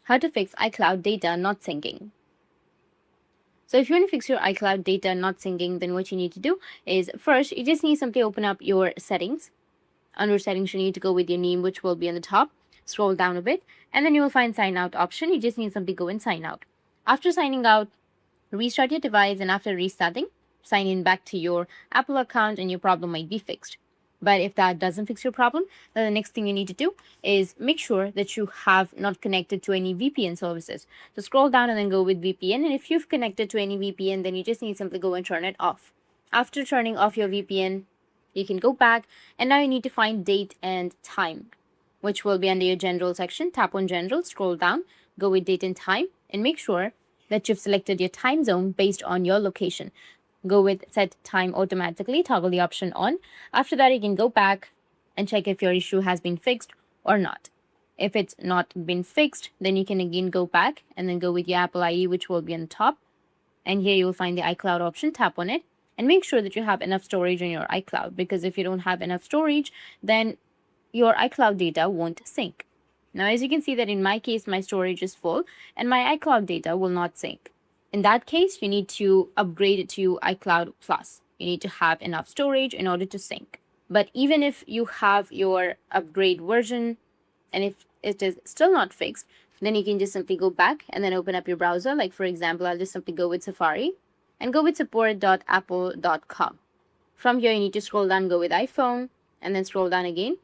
how to fix iCloud data not syncing. So if you want to fix your iCloud data not syncing, then what you need to do is first, you just need to simply open up your settings. Under settings, you need to go with your name, which will be on the top. Scroll down a bit, and then you will find sign out option. You just need to simply go and sign out. After signing out, restart your device, and after restarting, sign in back to your Apple account and your problem might be fixed. But if that doesn't fix your problem, then the next thing you need to do is make sure that you have not connected to any VPN services. So scroll down and then go with VPN. And if you've connected to any VPN, then you just need to simply go and turn it off. After turning off your VPN, you can go back, and now you need to find date and time, which will be under your general section. Tap on general, scroll down, go with date and time, and make sure that you've selected your time zone based on your location. Go with set time automatically, toggle the option on. After that, you can go back and check if your issue has been fixed or not. If it's not been fixed, then you can again go back and then go with your Apple ID, which will be on the top. And here you will find the iCloud option, tap on it, and make sure that you have enough storage on your iCloud, because if you don't have enough storage, then your iCloud data won't sync. Now, as you can see that in my case, my storage is full and my iCloud data will not sync. In that case, you need to upgrade it to iCloud Plus. You need to have enough storage in order to sync. But even if you have your upgrade version and if it is still not fixed, then you can just simply go back and then open up your browser. Like for example, I'll just simply go with Safari and go with support.apple.com. From here, you need to scroll down, go with iPhone, and then scroll down again.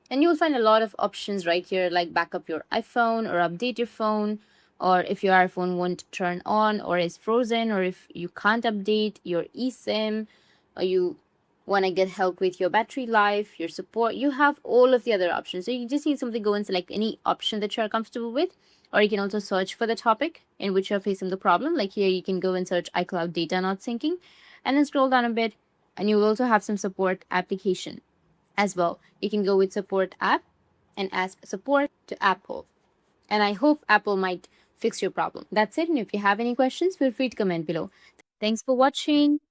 And you'll find a lot of options right here, like backup your iPhone or update your phone, or if your iPhone won't turn on or is frozen, or if you can't update your eSIM, or you want to get help with your battery life, your support, you have all of the other options. So you just need simply go and select any option that you're comfortable with, or you can also search for the topic in which you're facing the problem. Like here, you can go and search iCloud data not syncing, and then scroll down a bit, and you will also have some support application as well. You can go with support app and ask support to Apple. And I hope Apple might fix your problem. That's it. And if you have any questions, feel free to comment below. Thanks for watching.